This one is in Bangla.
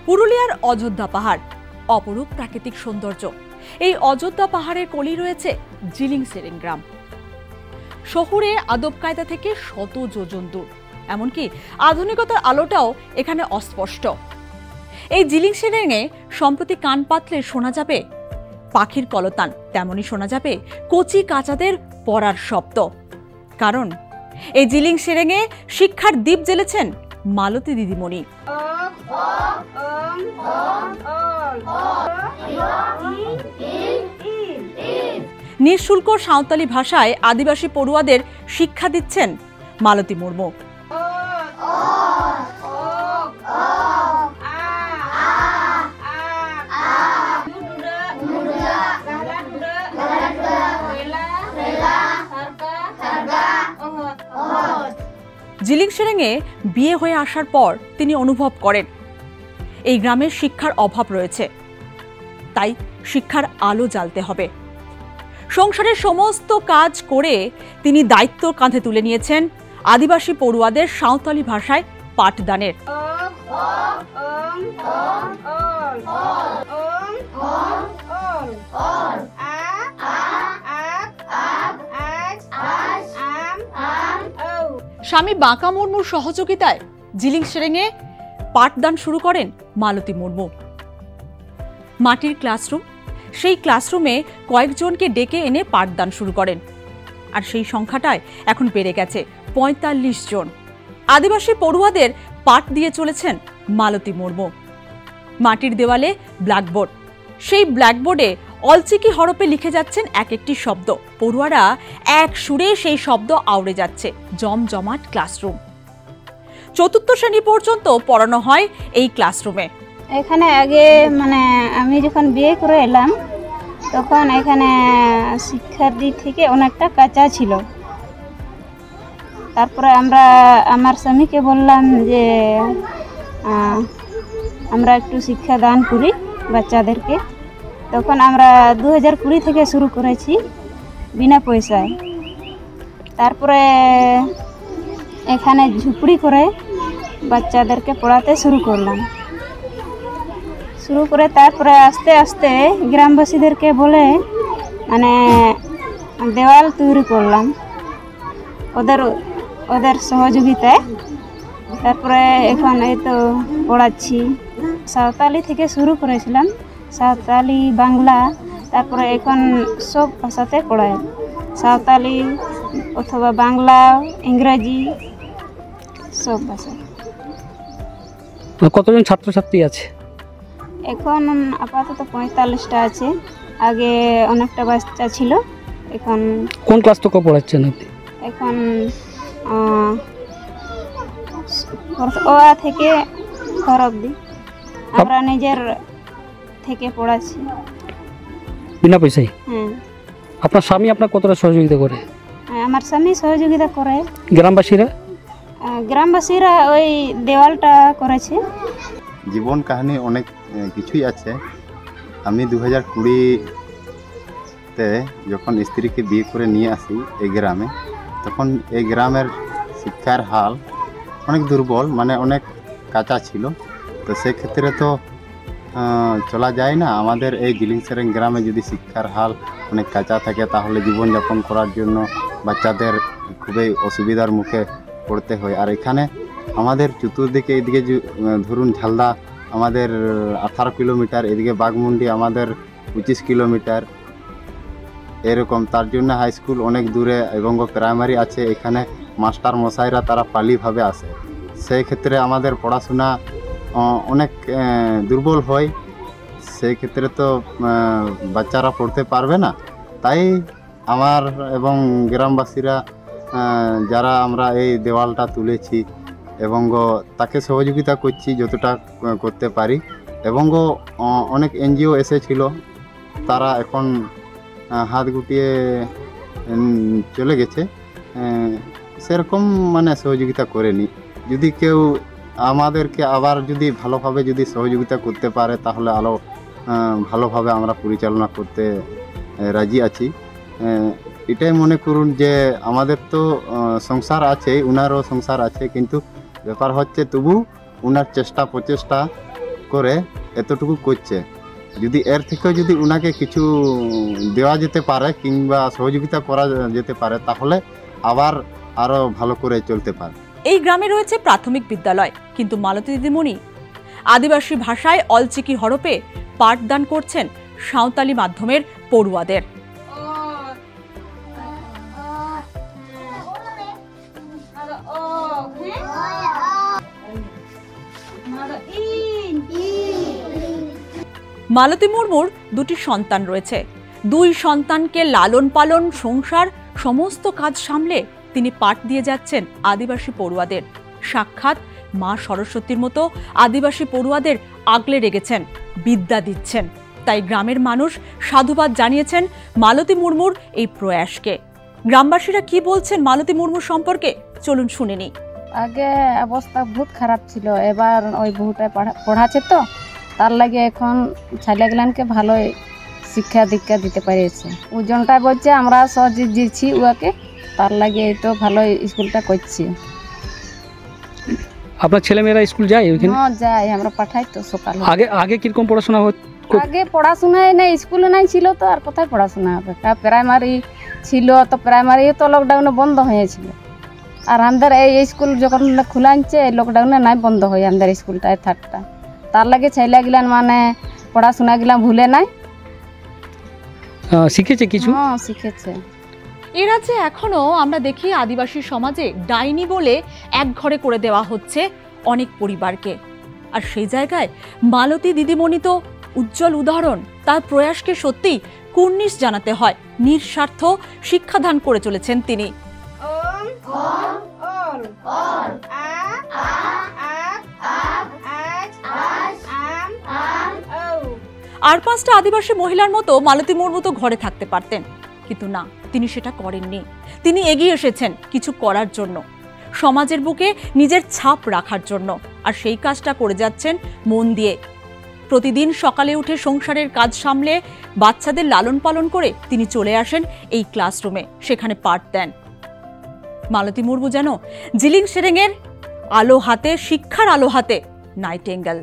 পুরুলিয়ার অযোধ্যা পাহাড় অপরূপ প্রাকৃতিক সৌন্দর্য। এই অযোধ্যা পাহাড়ের কোলে রয়েছে জিলিং সেরেং গ্রাম। শহুরে আদব কায়দা থেকে শত যোজন দূর, এমনকি আধুনিকতার আলোটাও এখানে অস্পষ্ট। এই জিলিং সেরেঙে সম্প্রতি কান পাতলে শোনা যাবে পাখির কলতান, তেমনি শোনা যাবে কচি কাচাদের পড়ার শব্দ। কারণ এই জিলিং সেরেঙে শিক্ষার দীপ জ্বেলেছেন মালতী দিদিমণি। নিঃশুল্ক সাঁওতালি ভাষায় আদিবাসী পড়ুয়াদের শিক্ষা দিচ্ছেন মালতী মুর্মু। জিলিং সেরেঙে বিয়ে হয়ে আসার পর তিনি অনুভব করেন এই গ্রামের শিক্ষার অভাব রয়েছে, তাই শিক্ষার আলো জ্বালতে হবে। সংসারের সমস্ত কাজ করে তিনি দায়িত্ব কাঁধে তুলে নিয়েছেন আদিবাসী পড়ুয়াদের সাঁওতালি ভাষায় পাঠদানের। স্বামী বাঁকা মুর্মুর সহযোগিতায় জিলিং সেরেঙে পাঠদান শুরু করেন মালতী মুর্মু। মাটির ক্লাসরুম, সেই ক্লাসরুমে কয়েকজনকে ডেকে এনে পাঠদান শুরু করেন, আর সেই সংখ্যাটায় এখন বেড়ে গেছে ৪৫ জন। আদিবাসী পড়ুয়াদের পাঠ দিয়ে চলেছেন মালতী মুর্মু। মাটির দেওয়ালে ব্ল্যাকবোর্ড, সেই ব্ল্যাকবোর্ডে অলচিকি হরফে লিখে যাচ্ছেন এক একটি শব্দ। পড়ুয়ারা এক সুরে সেই শব্দ আওড়ে যাচ্ছে। জমজমাট ক্লাসরুম। চতুর্থ শ্রেণী পর্যন্ত পড়ানো হয় এই ক্লাসরুমে। এখানে আগে আমি যখন বিয়ে করে এলাম তখন এখানে শিক্ষার দিক থেকে অনেকটা কাঁচা ছিল। তারপরে আমার স্বামীকে বললাম যে আমরা একটু শিক্ষা দান করি বাচ্চাদেরকে। তখন আমরা 2020 থেকে শুরু করেছি বিনা পয়সায়। তারপরে এখানে ঝুপড়ি করে বাচ্চাদেরকে পড়াতে শুরু করলাম। শুরু করে তারপরে আস্তে আস্তে গ্রামবাসীদেরকে বলে দেওয়াল তৈরি করলাম ওদের সহযোগিতায়। তারপরে এখন এই তো পড়াচ্ছি। সাঁওতালি থেকে শুরু করেছিলাম, সাঁওতালি, বাংলা, তারপরে এখন সব ভাষাতে পড়ায়। সাঁওতালি অথবা বাংলা, ইংরাজি, সব ভাষা। কতজন ছাত্রছাত্রী আছে এখন? আপাতত 45টা আছে। আগে অনেকটা বাচ্চা ছিল। এখন কোন ক্লাস থেকে পড়াচ্ছেন আপনি? এখন অ থেকে ঘর অবধি আমরা নিজের থেকে পড়াচ্ছি বিনা পয়সায়। হ্যাঁ। আপনার স্বামী আপনার কতটা সহযোগিতা করে? আমার স্বামী সহযোগিতা করে। গ্রামবাসীরা ওই দেওয়ালটা করেছে। জীবন কাহিনী অনেক কিছুই আছে। আমি 2020-তে যখন স্ত্রীকে বিয়ে করে নিয়ে আসি এই গ্রামে, তখন এই গ্রামের শিক্ষার হাল অনেক দুর্বল, অনেক কাঁচা ছিল। তো সেক্ষেত্রে তো চলা যায় না। আমাদের এই জিলিং সেরেং গ্রামে যদি শিক্ষার হাল অনেক কাঁচা থাকে তাহলে জীবনযাপন করার জন্য বাচ্চাদের খুবই অসুবিধার মুখে পড়তে হয়। আর এখানে আমাদের চতুর্দিকে এদিকে ধরুন ঝালদা আমাদের 18 কিলোমিটার, এদিকে বাঘমুন্ডি আমাদের 25 কিলোমিটার এরকম। তার জন্য হাই স্কুল অনেক দূরে এবং প্রাইমারি আছে। এখানে মাস্টার মশাইরা তারা পালিভাবে আসে। সেই ক্ষেত্রে আমাদের পড়াশোনা অনেক দুর্বল হয়। সেই ক্ষেত্রে তো বাচ্চারা পড়তে পারবে না। তাই আমার এবং গ্রামবাসীরা যারা আমরা এই দেওয়ালটা তুলেছি এবং তাকে সহযোগিতা করছি যতটা করতে পারি। এবং অনেক এনজিও এসেছিল, তারা এখন হাত গুটিয়ে চলে গেছে। সেরকম সহযোগিতা করেনি। যদি কেউ আমাদেরকে আবার যদি ভালোভাবে যদি সহযোগিতা করতে পারে তাহলে ভালোভাবে আমরা পরিচালনা করতে রাজি আছি। এটাই মনে করুন যে আমাদের তো সংসার আছে, উনারও সংসার আছে, কিন্তু ব্যাপার হচ্ছে তবু উনার চেষ্টা প্রচেষ্টা করে এতটুকু করছে। যদি এর থেকেও যদি উনাকে কিছু দেওয়া যেতে পারে কিংবা সহযোগিতা করা যেতে পারে তাহলে আবার আরও ভালো করে চলতে পারে। এই গ্রামে রয়েছে প্রাথমিক বিদ্যালয়, কিন্তু মালতী দিদিমণি আদিবাসী ভাষায় অলচিকি হরপে পাঠদান করছেন সাঁওতালি মাধ্যমের পড়ুয়াদের। মালতী মুর্মুর দুটি সন্তান রয়েছে। দুই সন্তানকে লালন পালন, সংসার সমস্ত কাজ সামলে তিনি পাঠ দিয়ে যাচ্ছেন আদিবাসী পড়ুয়াদের। সাক্ষাৎ মা সরস্বতীর মতো আদিবাসী পড়ুয়াদের আগলে রেখেছেন, বিদ্যা দিচ্ছেন। তাই গ্রামের মানুষ সাধুবাদ জানিয়েছেন মালতী মুর্মুর এই প্রয়াসকে। গ্রামবাসীরা কি বলছেন মালতী মুর্মুর সম্পর্কে চলুন শুনে নিই। আগে অবস্থা বহুত খারাপ ছিল, এবার ওই বহুটা পড়াচ্ছে তো তার লাগে এখন ছেলেগুলানকে ভালোই শিক্ষা দীক্ষা দিতে পেরেছে। ওজনটা বলছে আমরা সহজে দিচ্ছি উহাকে, তার লাগে এই তো ভালো স্কুলটা করছি। আপনার ছেলেমেয়েরা স্কুল যায় ওইখানে? হ্যাঁ যায়, আমরা পাঠাই তো সকালে। আগে আগে কিরকম পড়াশোনা আগে পড়াশোনায় নেই, স্কুলে নাই ছিল তো আর কোথায় পড়াশোনা হবে। প্রাইমারি ছিল তো প্রাইমারি তো লকডাউনে বন্ধ হয়েছিল, আর আমাদের এই স্কুল যখন খোলা আনছে লকডাউনে নাই বন্ধ হয় আমাদের স্কুলটা থার্ডটা। তার লাগে ছেলেগুলান মানে পড়াশোনা গিলা ভুলে নাই, শিখেছে কিছু। হ্যাঁ শিখেছে। এর আছে এখনো আমরা দেখি আদিবাসী সমাজে ডাইনি বলে এক ঘরে করে দেওয়া হচ্ছে অনেক পরিবারকে। আর সেই জায়গায় মালতী দিদিমণি তো উজ্জ্বল উদাহরণ। তার প্রয়াসকে সত্যি কুর্নিশ জানাতে হয়। নিঃস্বার্থ শিক্ষাদান করে চলেছেন তিনি। আর 5টা আদিবাসী মহিলার মতো মালতী মুর্মু তো ঘরে থাকতে পারতেন, কিন্তু না, তিনি সেটা করেননি। তিনি এগিয়ে এসেছেন কিছু করার জন্য, সমাজের বুকে নিজের ছাপ রাখার জন্য। আর সেই কাজটা করে যাচ্ছেন মন দিয়ে। প্রতিদিন সকালে উঠে সংসারের কাজ সামলে বাচ্চাদের লালন পালন করে তিনি চলে আসেন এই ক্লাসরুমে, সেখানে পাঠ দেন। মালতী মুর্মু যেন জিলিং সেরেঙের আলো হাতে, শিক্ষার আলো হাতে নাইটেঙ্গেল।